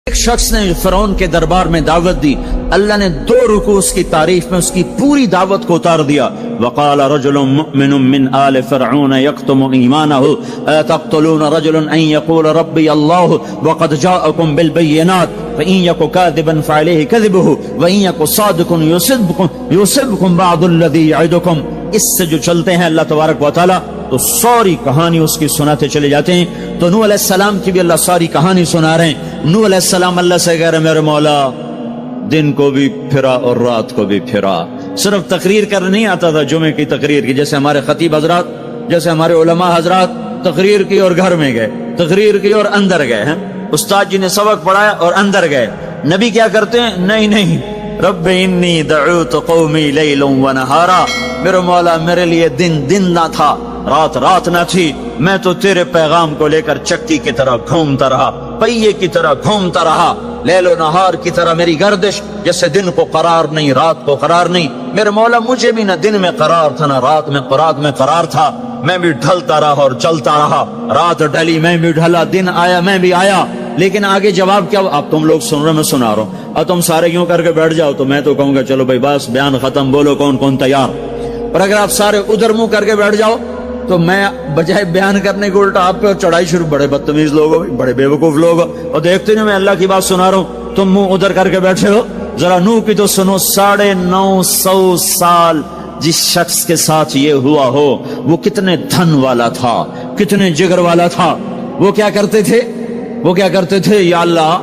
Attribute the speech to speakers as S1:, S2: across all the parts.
S1: ایک شخص نے فرعون کے دربار میں دعوت دی، اللہ نے 2 رکوع اس کی تعریف میں اس کی پوری دعوت کو اتار دیا۔ وقال رجل مؤمن من آل فرعون يكتم ایمانه اتقتلون رجلا ان يقول ربي الله وقد جاءكم بالبينات فإن يك كاذبا فعليه كذبه وإن يك صادقا يصبكم بعض الذي يعدكم۔ اس سے جو چلتے ہیں اللہ تبارک و تعالی تو ساری کہانی اس کی سناتے چلے جاتے ہیں۔ تو نوح علیہ السلام کی بھی اللہ ساری کہانی سنا رہے ہیں۔ نوح علیہ السلام اللہ سے کہہ رہے میرے مولا دن کو بھی پھرا اور رات کو بھی پھرا۔ صرف تقریر کر نہیں آتا تھا جمعے کی تقریر کی، جیسے ہمارے خطیب حضرات، جیسے ہمارے علماء حضرات تقریر کی اور گھر میں گئے، تقریر کی اور اندر گئے ہیں، استاد جی نے سبق پڑھایا اور اندر گئے۔ نبی کیا کرتے ہیں؟ نہیں، رب انی دعوت قومی لیلا ونہارا، میرے مولا میرے لیے دن نہ تھا، رات نہ تھی، میں تو تیرے پیغام کو لے کر چکی کی طرح گھومتا رہا، پہیے کی طرح گھومتا رہا، لیل و نہار کی طرح میری گردش، جیسے دن کو قرار نہیں رات کو قرار نہیں۔ میرے مولا مجھے بھی نہ دن میں قرار تھا نہ رات میں قرار تھا، میں بھی ڈھلتا رہا اور چلتا رہا، رات ڈھلی میں بھی ڈھلا، دن آیا میں بھی آیا۔ لیکن آگے جواب کیا؟ اب تم لوگ سن رہے میں سنا رہا ہوں، اب تم سارے یوں کر کے بیٹھ جاؤ تو میں تو کہوں گا چلو بھائی بس بیان ختم، بولو کون تیار۔ اور اگر آپ سارے ادھر منہ کر کے بیٹھ جاؤ تو میں بجائے بیان کرنے کو الٹا آپ پہ چڑھائی شروع۔ بڑے بدتمیز لوگ ہو، بڑے بیوقوف لوگ ہو، اور دیکھتے نہیں میں اللہ کی بات سنا رہا ہوں، تم منہ ادھر کر کے بیٹھے ہو۔ ذرا نوح کی تو سنو، 950 سال جس شخص کے ساتھ یہ ہوا ہو وہ کتنے دھن والا تھا، کتنے جگر والا تھا۔ وہ کیا کرتے تھے؟ یا اللہ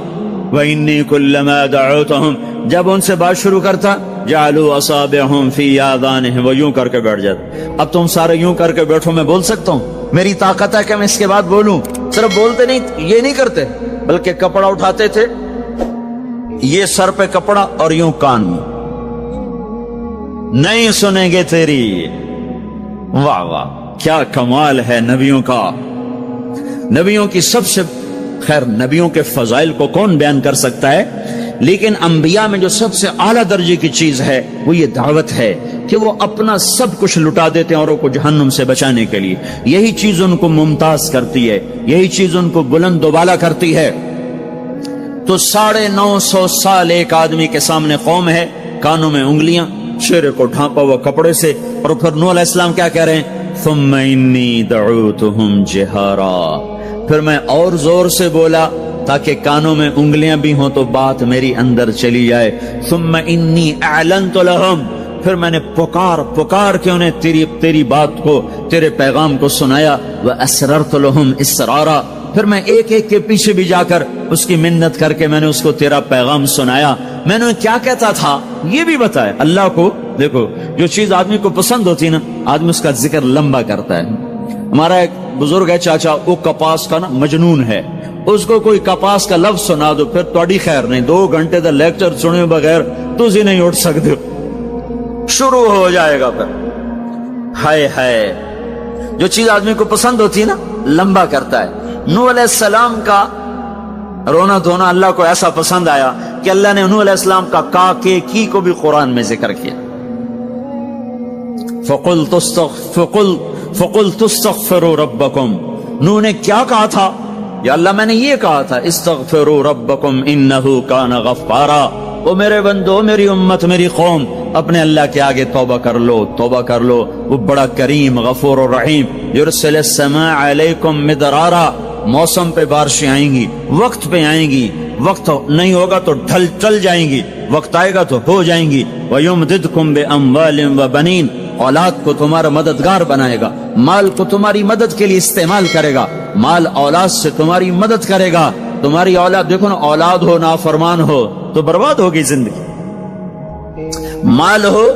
S1: وَإِنِّي كُلَّمَا دَعَوْتُهُمْ، جب ان سے بات شروع کرتا جعلوا اصابعهم في آذانهم، وہ یوں کر کے بیٹھ جاتے۔ اب تم سارے یوں کر کے بیٹھو، میں بول سکتا ہوں؟ میری طاقت ہے کہ میں اس کے بعد بولوں؟ صرف بولتے نہیں، یہ نہیں کرتے، بلکہ کپڑا اٹھاتے تھے، یہ سر پہ کپڑا اور یوں کان میں، نہیں سنیں گے تیری۔ واہ واہ کیا کمال ہے نبیوں کا، نبیوں کی سب سے خیر نبیوں کے فضائل کو کون بیان کر سکتا ہے، لیکن انبیاء میں جو سب سے اعلیٰ درجے کی چیز ہے وہ یہ دعوت ہے کہ وہ اپنا سب کچھ لٹا دیتے ہیں اوروں کو جہنم سے بچانے کے لیے۔ یہی چیز ان کو ممتاز کرتی ہے، یہی چیز ان کو بلند و بالا کرتی ہے۔ تو 950 سال ایک آدمی کے سامنے قوم ہے، کانوں میں انگلیاں، چہرے کو ڈھانپا ہوا کپڑے سے، اور پھر نوح علیہ السلام کیا کہہ رہے ہیں؟ ثم انی دعوتهم جہارا، پھر میں اور زور سے بولا تاکہ کانوں میں انگلیاں بھی ہوں تو بات میری اندر چلی جائے۔ ثم انی اعلنت لهم، پھر میں نے پکار کے انہیں تیری بات کو، تیرے پیغام کو سنایا۔ واسررت لهم اسرارا، پھر میں ایک کے پیچھے بھی جا کر اس کی منت کر کے میں نے اس کو تیرا پیغام سنایا۔ میں نے کیا کہتا تھا یہ بھی بتایا۔ اللہ کو دیکھو، جو چیز آدمی کو پسند ہوتی ہے نا، آدمی اس کا ذکر لمبا کرتا ہے۔ ہمارا ایک بزرگ ہے چاچا، وہ کپاس کا نا مجنون ہے، اس کو کوئی کپاس کا لفظ سنا دو پھر توڑی خیر نہیں، 2 گھنٹے تک لیکچر سنے بغیر تجھے نہیں اٹھ سکتے، شروع ہو جائے گا۔ پھر ہائے جو چیز آدمی کو پسند ہوتی ہے نا لمبا کرتا ہے۔ نوح علیہ السلام کا رونا دھونا اللہ کو ایسا پسند آیا کہ اللہ نے نوح علیہ السلام کا کی کو بھی قرآن میں ذکر کیا۔ فَقُلْتُ اسْتَغْفِرُوا رَبَّكُمْ، نوح نے کیا کہا تھا؟ یا اللہ میں نے یہ کہا تھا استغفروا ربکم انہو کان غفارا، او میرے بندو، میری امت، میری قوم، اپنے اللہ کے آگے توبہ کر لو، وہ بڑا کریم غفور و رحیم۔ یرسل السماء علیکم مدرارا، موسم پہ بارشیں آئیں گی، وقت پہ آئیں گی، وقت نہیں ہوگا تو ڈل جائیں گی، وقت آئے گا تو ہو جائیں گی۔ وَيُمْدِدْكُمْ بِأَمْوَالٍ وَبَنِينَ، اولاد کو تمہارا مددگار بنائے گا، مال کو تمہاری مدد کے لیے استعمال کرے گا، مال اولاد سے تمہاری مدد کرے گا۔ تمہاری اولاد دیکھو نا، اولاد ہو نافرمان ہو تو برباد ہوگی زندگی، مال ہو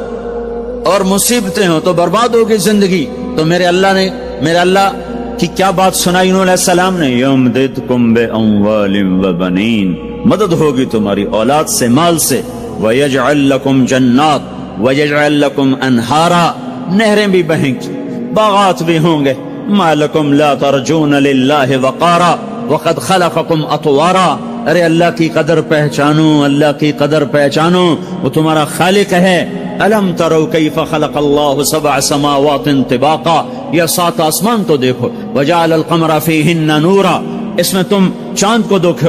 S1: اور مصیبتیں ہو تو برباد ہوگی زندگی۔ تو میرے اللہ کی کیا بات سنائی نوح علیہ السلام نے؟ یمددکم باموال وبنین، مدد ہوگی تمہاری اولاد سے، مال سے۔ ویجعل لکم جنات ویجعل لکم انہارا، نہریں بھی بہیں گی، باغات بھی ہوں گے۔ ما لکم لا ترجون للہ وقارا وقد خلقکم اطوارا، ارے اللہ کی قدر پہچانو، اللہ کی قدر پہچانو، وہ تمہارا خالق ہے۔ الم تروا کیف خلق اللہ 7 سماوات طباقا، یہ 7 آسمان تو دیکھو۔ وجعل القمر فیہن نورا، اس میں تم چاند کو دیکھو،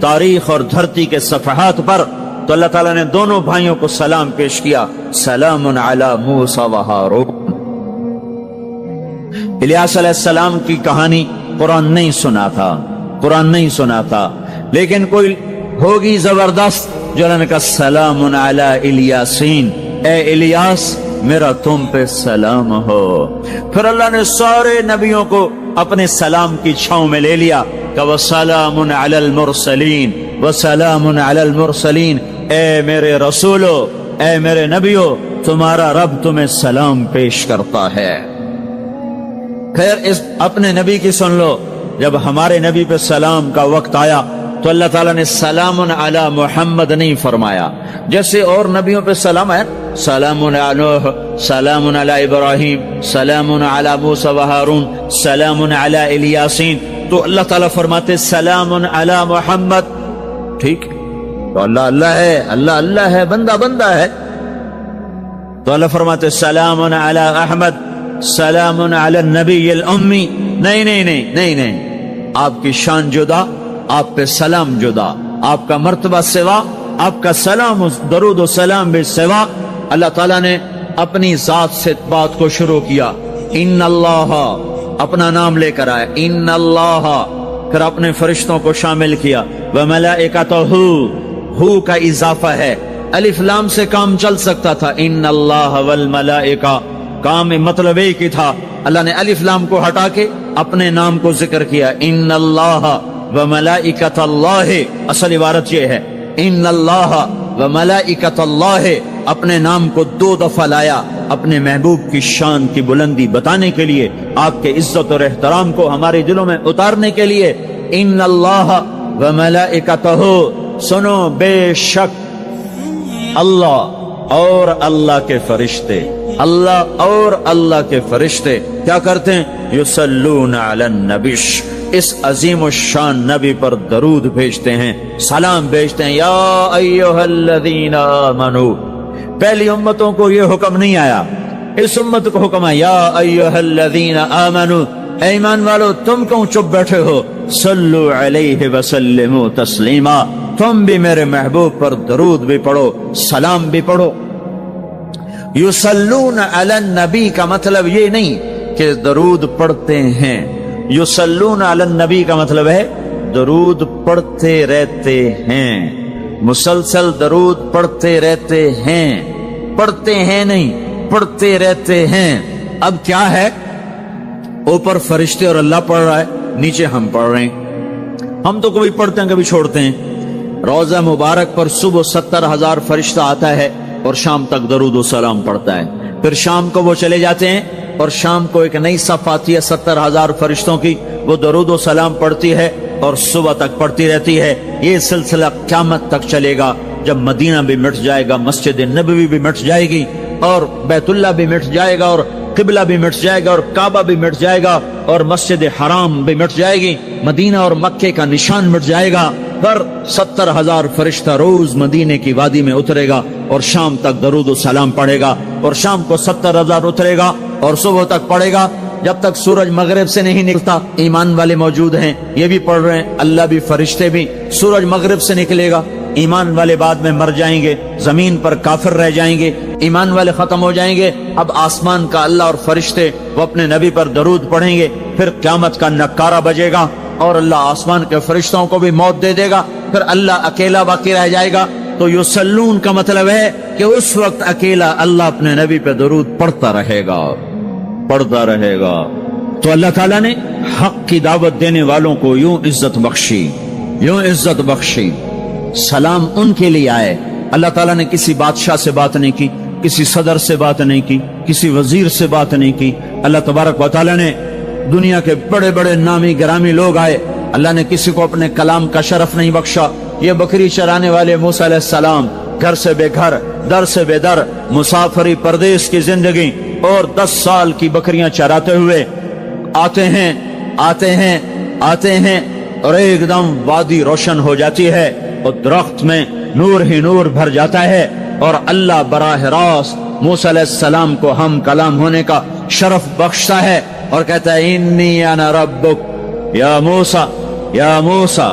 S1: تاریخ اور دھرتی کے صفحات پر، تو اللہ تعالیٰ نے دونوں بھائیوں کو سلام پیش کیا، سلام علی موسیٰ و ہارون۔ الیاس علیہ السلام کی کہانی قرآن نہیں سنا تھا، قرآن نہیں سنا تھا، لیکن کوئی ہوگی زبردست جو اللہ نے کہا سلام علی الیاسین، اے الیاس میرا تم پہ سلام ہو۔ پھر اللہ نے سارے نبیوں کو اپنے سلام کی چھاؤں میں لے لیا کہ وسلام علی المرسلین، وسلام علی المرسلین، اے میرے رسولو، اے میرے نبیو، تمہارا رب تمہیں سلام پیش کرتا ہے۔ خیر، اس اپنے نبی کی سن لو، جب ہمارے نبی پہ سلام کا وقت آیا تو اللہ تعالیٰ نے سلام علی محمد نہیں فرمایا، جیسے اور نبیوں پہ سلام ہے، سلام علی نوح، سلام علی ابراہیم، سلام علی موسیٰ و ہارون، سلام علی الیاسین، تو اللہ تعالیٰ فرماتے سلام علی محمد۔ ٹھیک، تو اللہ اللہ ہے، اللہ اللہ ہے، بندہ بندہ ہے، تو اللہ فرماتے سلام علی احمد، سلام علی النبی الامی۔ نہیں نہیں نہیں نہیں نہیں، آپ کی شان جدا، آپ پہ سلام جدا، آپ کا مرتبہ سوا، آپ کا سلام درود و سلام بھی سوا۔ اللہ تعالیٰ نے اپنی ذات سے بات کو شروع کیا، ان اللہ، اپنا نام لے کر آئے، ان اللہ، پھر اپنے فرشتوں کو شامل کیا، وملائکتہ، ہو کا اضافہ ہے، الف لام سے کام چل سکتا تھا، ان اللہ والملائکہ، کام مطلب ایک ہی تھا، اللہ نے الف لام کو ہٹا کے اپنے نام کو ذکر کیا، ان اللہ وملائکۃ اللہ، اصل عبارت یہ ہے، ان اللہ وملائکۃ اللہ، اپنے نام کو 2 دفعہ لایا اپنے محبوب کی شان کی بلندی بتانے کے لیے، آپ کے عزت اور احترام کو ہمارے دلوں میں اتارنے کے لیے، ان اللہ وملائکتہ، سنو بے شک اللہ اور اللہ کے فرشتے، اللہ اور اللہ کے فرشتے کیا کرتے ہیں؟ یصلون علی النبی، اس عظیم الشان نبی پر درود بھیجتے ہیں، سلام بھیجتے ہیں، یا ایھا الذین آمنو۔ پہلی امتوں کو یہ حکم نہیں آیا، اس امت کو حکم ہے، یا ایھا الذین آمنو، اے ایمان والو تم کیوں چپ بیٹھے ہو، صلو علیہ وسلموا تسلیما، تم بھی میرے محبوب پر درود بھی پڑھو، سلام بھی پڑھو۔ یصلون علی النبی کا مطلب یہ نہیں کہ درود پڑھتے ہیں، یصلون علی النبی کا مطلب ہے درود پڑھتے رہتے ہیں، مسلسل درود پڑھتے رہتے ہیں، پڑھتے ہیں نہیں، پڑھتے رہتے ہیں۔ اب کیا ہے، اوپر فرشتے اور اللہ پڑھ رہا ہے، نیچے ہم پڑھ رہے ہیں، ہم تو کبھی پڑھتے ہیں کبھی چھوڑتے ہیں۔ روزہ مبارک پر صبح 70,000 فرشتہ آتا ہے اور شام تک درود و سلام پڑھتا ہے، پھر شام کو وہ چلے جاتے ہیں اور شام کو ایک نئی صف آتی ہے 70,000 فرشتوں کی، وہ درود و سلام پڑھتی ہے اور صبح تک پڑھتی رہتی ہے۔ یہ سلسلہ قیامت تک چلے گا، جب مدینہ بھی مٹ جائے گا، مسجد نبوی بھی مٹ جائے گی، اور بیت اللہ بھی مٹ جائے گا، اور قبلہ بھی مٹ جائے گا، اور کعبہ بھی مٹ جائے گا، اور مسجد حرام بھی مٹ جائے گی، مدینہ اور مکے کا نشان مٹ جائے گا، پر 70,000 فرشتہ روز مدینے کی وادی میں اترے گا اور شام تک درود و سلام پڑھے گا، اور شام کو 70,000 اترے گا اور صبح تک پڑھے گا، جب تک سورج مغرب سے نہیں نکلتا۔ ایمان والے موجود ہیں، یہ بھی پڑھ رہے ہیں، اللہ بھی فرشتے بھی۔ سورج مغرب سے نکلے گا، ایمان والے بعد میں مر جائیں گے، زمین پر کافر رہ جائیں گے، ایمان والے ختم ہو جائیں گے، اب آسمان کا اللہ اور فرشتے وہ اپنے نبی پر درود پڑھیں گے، پھر قیامت کا نکارہ بجے گا اور اللہ آسمان کے فرشتوں کو بھی موت دے دے گا، پھر اللہ اکیلا باقی رہ جائے گا۔ تو یصلون کا مطلب ہے کہ اس وقت اکیلا اللہ اپنے نبی پہ درود پڑھتا رہے گا، پڑھتا رہے گا۔ تو اللہ تعالیٰ نے حق کی دعوت دینے والوں کو یوں عزت بخشی، یوں عزت بخشی۔ سلام ان کے لیے آئے، اللہ تعالیٰ نے کسی بادشاہ سے بات نہیں کی، کسی صدر سے بات نہیں کی، کسی وزیر سے بات نہیں کی، اللہ تبارک و تعالیٰ نے دنیا کے بڑے بڑے نامی گرامی لوگ آئے، اللہ نے کسی کو اپنے کلام کا شرف نہیں بخشا۔ یہ بکری چرانے والے موسیٰ علیہ السلام گھر سے بے گھر، در سے بے در، مسافری پردیس کی زندگی، اور 10 سال کی بکریاں چراتے ہوئے آتے ہیں آتے ہیں آتے ہیں، اور ایک دم وادی روشن ہو جاتی ہے اور درخت میں نور ہی نور بھر جاتا ہے، اور اللہ براہ راست موسیٰ علیہ السلام کو ہم کلام ہونے کا شرف بخشتا ہے اور کہتا ہے انی انا ربک یا موسیٰ، یا موسیٰ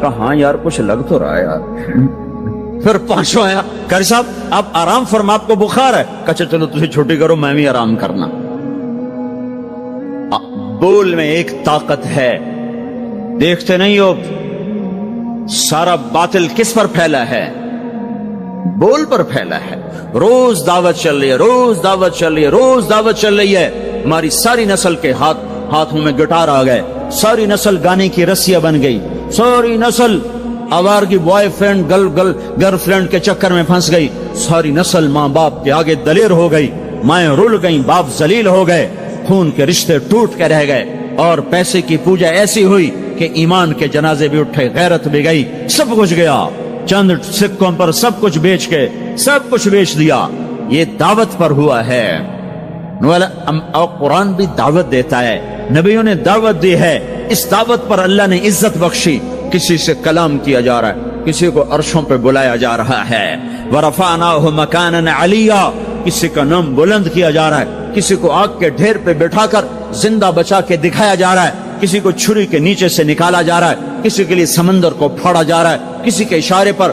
S1: کہا ہاں یار کچھ لگ تو رہا ہے یار۔ پھر پانچواں آیا، قاری صاحب آپ آرام فرما، آپ کو بخار ہے؟ کہا چلو تجھے چھٹی کرو، میں بھی آرام کرنا۔ بول میں ایک طاقت ہے، دیکھتے نہیں ہو سارا باطل کس پر پھیلا ہے؟ بول پر پھیلا ہے۔ روز دعوت چل رہی ہے، روز دعوت چل رہی ہے، روز دعوت چل رہی ہے۔ ہماری ساری نسل کے ہاتھوں میں گٹار آ گئے، ساری نسل گانے کی رسیاں بن گئی، ساری نسل آوارگی بوائے فرینڈ گرل فرینڈ کے چکر میں پھنس گئی، ساری نسل ماں باپ کے آگے دلیر ہو گئی، مائیں رول گئیں، باپ ذلیل ہو گئے، خون کے رشتے ٹوٹ کے رہ گئے، اور پیسے کی پوجا ایسی ہوئی کہ ایمان کے جنازے بھی اٹھے، غیرت بھی گئی، سب کچھ گیا، چند سکوں پر سب کچھ بیچ کے سب کچھ بیچ دیا۔ یہ دعوت پر ہوا ہے۔ اور قرآن بھی دعوت دیتا ہے، نبیوں نے دعوت دی ہے، اس دعوت پر اللہ نے عزت بخشی۔ کسی سے کلام کیا جا رہا ہے، کسی کو عرشوں پہ بلایا جا رہا ہے، وَرَفَعْنَاهُ مَكَانًا عَلِيًّا، کسی کا نام بلند کیا جا رہا ہے، کسی کو آگ کے ڈھیر پہ بٹھا کر زندہ بچا کے دکھایا جا رہا ہے، کسی کو چھری کے نیچے سے نکالا جا رہا ہے، کسی کے لیے سمندر کو پھاڑا جا رہا ہے، کسی کے اشارے پر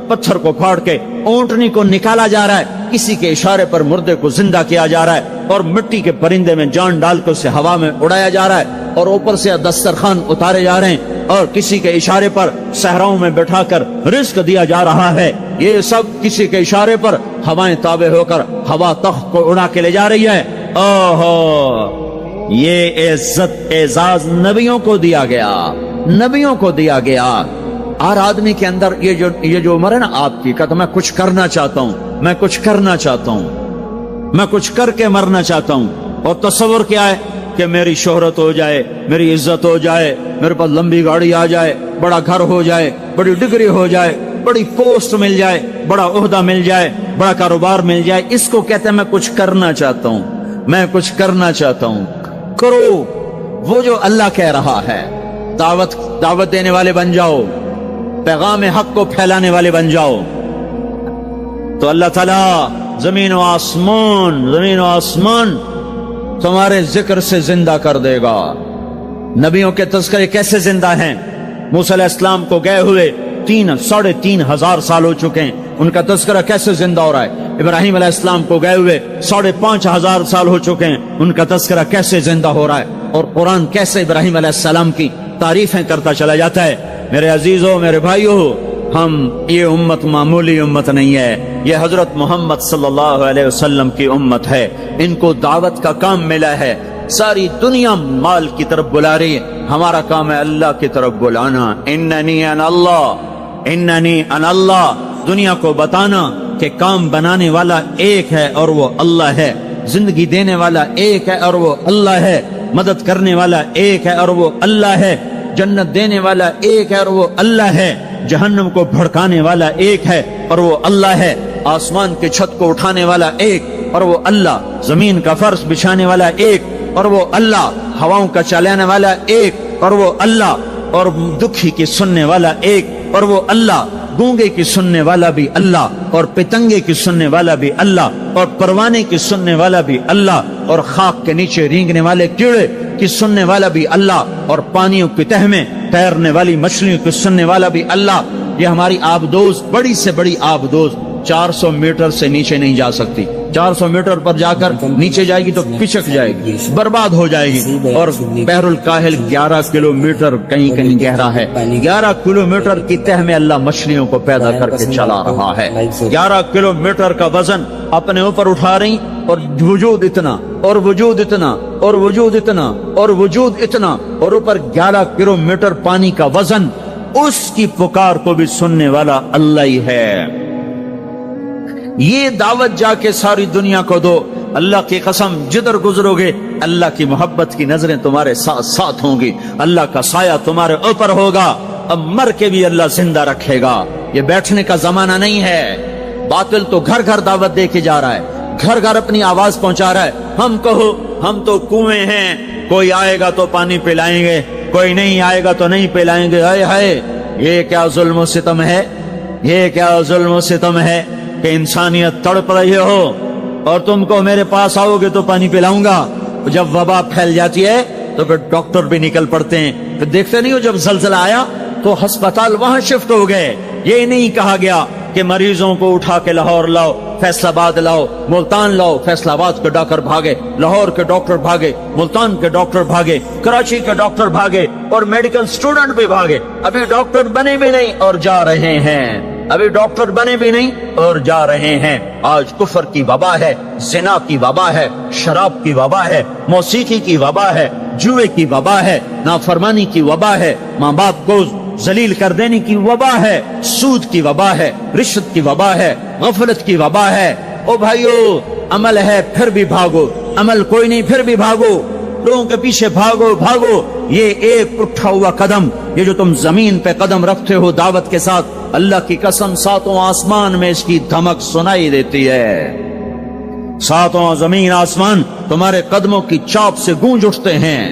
S1: پتھر کو پھاڑ کے اونٹنی کو نکالا جا رہا ہے، کسی کے اشارے پر مردے کو زندہ کیا جا رہا ہے، اور مٹی کے پرندے میں جان ڈال کے اسے ہوا میں اڑایا جا رہا ہے، اور اوپر سے دسترخوان اتارے جا رہے ہیں، اور کسی کے اشارے پر صحراؤں میں بٹھا کر رزق دیا جا رہا ہے۔ یہ سب کسی کے اشارے پر ہوائیں تابع ہو کر ہوا تخت کو اڑا کے لے جا رہی ہے۔ اوہو، یہ عزت اعزاز نبیوں کو دیا گیا، نبیوں کو دیا گیا۔ اور آدمی کے اندر یہ جو عمر ہے نا آپ کی، کہتا میں کچھ کرنا چاہتا ہوں، میں کچھ کرنا چاہتا ہوں، میں کچھ کر کے مرنا چاہتا ہوں۔ اور تصور کیا ہے کہ میری شہرت ہو جائے، میری عزت ہو جائے، میرے پاس لمبی گاڑی آ جائے، بڑا گھر ہو جائے، بڑی ڈگری ہو جائے، بڑی پوسٹ مل جائے، بڑا عہدہ مل جائے، بڑا کاروبار مل جائے، اس کو کہتے ہیں میں کچھ کرنا چاہتا ہوں، میں کچھ کرنا چاہتا ہوں۔ کرو وہ جو اللہ کہہ رہا ہے، دعوت دینے والے بن جاؤ، پیغام حق کو پھیلانے والے بن جاؤ، تو اللہ تعالیٰ زمین و آسمان تمہارے ذکر سے زندہ کر دے گا۔ نبیوں کے تذکرے کیسے زندہ ہیں؟ موسیٰ علیہ السلام کو گئے ہوئے 3,500 سال ہو چکے ہیں، ان کا تذکرہ کیسے زندہ ہو رہا ہے؟ ابراہیم علیہ السلام کو گئے ہوئے 5,500 سال ہو چکے ہیں، ان کا تذکرہ کیسے زندہ ہو رہا ہے؟ اور قرآن کیسے ابراہیم علیہ السلام کی تعریفیں کرتا چلا جاتا ہے۔ میرے عزیزوں، میرے بھائیوں، یہ امت معمولی امت نہیں ہے، یہ حضرت محمد صلی اللہ علیہ وسلم کی امت ہے۔ ان کو دعوت کا کام ملا ہے، ساری دنیا مال کی طرف بلا رہی ہے، ہمارا کام ہے اللہ کی طرف بلانا۔ اننی انا اللہ، دنیا کو بتانا کہ کام بنانے والا ایک ہے اور وہ اللہ ہے، زندگی دینے والا ایک ہے اور وہ اللہ ہے، مدد کرنے والا ایک ہے اور وہ اللہ ہے، جنت دینے والا ایک ہے اور وہ اللہ ہے، جہنم کو بھڑکانے والا ایک ہے اور وہ اللہ ہے، آسمان کی چھت کو اٹھانے والا ایک اور وہ اللہ، زمین کا فرش بچھانے والا ایک اور وہ اللہ، ہواؤں کا چلانے والا ایک اور وہ اللہ، اور دکھی کی سننے والا ایک اور وہ اللہ، گونگے کی سننے والا بھی اللہ، اور پتنگے کی سننے والا بھی اللہ، اور پروانے کی سننے والا بھی اللہ، اور خاک کے نیچے رینگنے والے کیڑے کی سننے والا بھی اللہ، اور پانیوں کی تہ میں تیرنے والی مچھلیوں کی سننے والا بھی اللہ۔ یہ ہماری آبدوز، بڑی سے بڑی آبدوز 400 میٹر سے نیچے نہیں جا سکتی، 400 میٹر پر جا کر نیچے جائے گی تو پچک جائے گی، برباد ہو جائے گی۔ اور بحر الکاہل 11 کلومیٹر کہیں کہیں گہرا ہے، 11 کلومیٹر کی تہ میں اللہ مچھلیوں کو پیدا کر کے چلا رہا ہے، 11 کلومیٹر کا وزن اپنے اوپر اٹھا رہی، اور وجود اتنا اور وجود اتنا اور وجود اتنا اور وجود اتنا، اور اوپر 11 کلومیٹر پانی کا وزن، اس کی پکار کو بھی سننے والا اللہ ہی ہے۔ یہ دعوت جا کے ساری دنیا کو دو، اللہ کی قسم جدھر گزرو گے اللہ کی محبت کی نظریں تمہارے ساتھ ساتھ ہوں گی، اللہ کا سایہ تمہارے اوپر ہوگا، اب مر کے بھی اللہ زندہ رکھے گا۔ یہ بیٹھنے کا زمانہ نہیں ہے۔ باطل تو گھر گھر دعوت دے کے جا رہا ہے، گھر گھر اپنی آواز پہنچا رہا ہے، ہم کہو ہم تو کنویں ہیں، کوئی آئے گا تو پانی پلائیں گے، کوئی نہیں آئے گا تو نہیں پلائیں گے۔ ہائے ہائے، یہ کیا ظلم و ستم ہے، یہ کیا ظلم و ستم ہے کہ انسانیت تڑپ رہی ہو اور تم کو میرے پاس آؤ گے تو پانی پلاؤں گا۔ جب وبا پھیل جاتی ہے تو پھر ڈاکٹر بھی نکل پڑتے ہیں. پھر دیکھتے نہیں ہو جب زلزلہ آیا تو ہسپتال وہاں شفٹ ہو گئے. یہ نہیں کہا گیا کہ مریضوں کو اٹھا کے لاہور لاؤ, فیصل آباد لاؤ, ملتان لاؤ. فیصل آباد کے ڈاکٹر بھاگے, لاہور کے ڈاکٹر بھاگے, ملتان کے ڈاکٹر بھاگے, کراچی کے ڈاکٹر بھاگے, اور میڈیکل سٹوڈنٹ بھی بھاگے. ابھی ڈاکٹر بنے بھی نہیں اور جا رہے ہیں. ابھی ڈاکٹر بنے بھی نہیں اور جا رہے ہیں. آج کفر کی وبا ہے, زنا کی وبا ہے, شراب کی وبا ہے, موسیقی کی وبا ہے, جوئے کی وبا ہے, نافرمانی کی وبا ہے, ماں باپ کو ذلیل کر دینے کی وبا ہے, سود کی وبا ہے, رشوت کی وبا ہے, غفلت کی وبا ہے. او بھائیو, عمل ہے پھر بھی بھاگو, عمل کوئی نہیں پھر بھی بھاگو, لوگوں کے پیچھے بھاگو بھاگو. یہ ایک اٹھا ہوا قدم, یہ جو تم زمین پہ قدم رکھتے ہو دعوت کے ساتھ, اللہ کی قسم ساتوں آسمان میں اس کی دھمک سنائی دیتی ہے. ساتوں زمین آسمان تمہارے قدموں کی چاپ سے گونج اٹھتے ہیں.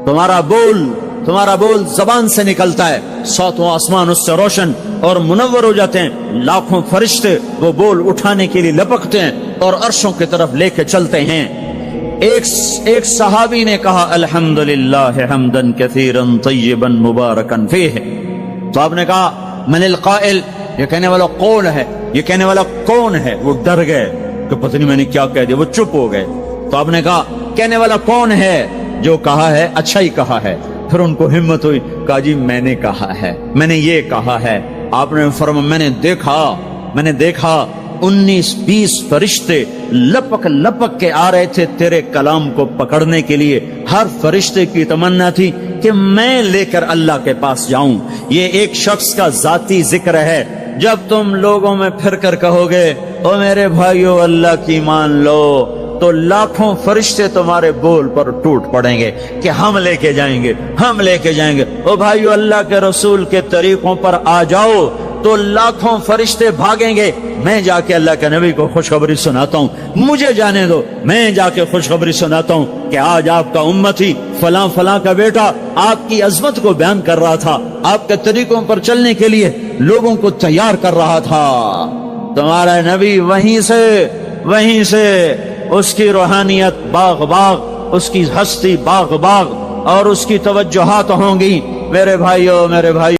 S1: تمہارا بول زبان سے نکلتا ہے, ساتوں آسمان اس سے روشن اور منور ہو جاتے ہیں. لاکھوں فرشتے وہ بول اٹھانے کے لیے لپکتے ہیں اور عرشوں کی طرف لے کے چلتے ہیں. ایک صحابی نے کہا الحمدللہ حمدن کثیرا طیبا مبارکا فیہ. تو آپ نے کہا من القائل, یہ کہنے والا قول ہے, یہ کہنے والا کون ہے؟ وہ ڈر گئے کہ پتہ نہیں میں نے کیا کہہ دیا, وہ چپ ہو گئے. تو آپ نے کہا کہنے والا کون ہے؟ جو کہا ہے اچھا ہی کہا ہے. پھر ان کو ہمت ہوئی, کہا جی میں نے کہا ہے, میں نے یہ کہا ہے. آپ نے فرمایا میں نے دیکھا 19-20 فرشتے لپک لپک کے آ رہے تھے تیرے کلام کو پکڑنے کے لیے. ہر فرشتے کی تمنا تھی کہ میں لے کر اللہ کے پاس جاؤں. یہ ایک شخص کا ذاتی ذکر ہے. جب تم لوگوں میں پھر کر کہو گے او میرے بھائیو اللہ کی مان لو, تو لاکھوں فرشتے تمہارے بول پر ٹوٹ پڑیں گے کہ ہم لے کے جائیں گے, ہم لے کے جائیں گے. او بھائیو اللہ کے رسول کے طریقوں پر آ جاؤ تو لاکھوں فرشتے بھاگیں گے. میں جا کے اللہ کے نبی کو خوشخبری سناتا ہوں, مجھے جانے دو, میں جا کے خوشخبری سناتا ہوں کہ آج آپ کا امتی فلاں فلاں کا بیٹا آپ کی عظمت کو بیان کر رہا تھا, آپ کے طریقوں پر چلنے کے لیے لوگوں کو تیار کر رہا تھا. تمہارا نبی وہیں سے اس کی روحانیت باغ باغ, اس کی ہستی باغ باغ, اور اس کی توجہات ہوں گی. میرے بھائیو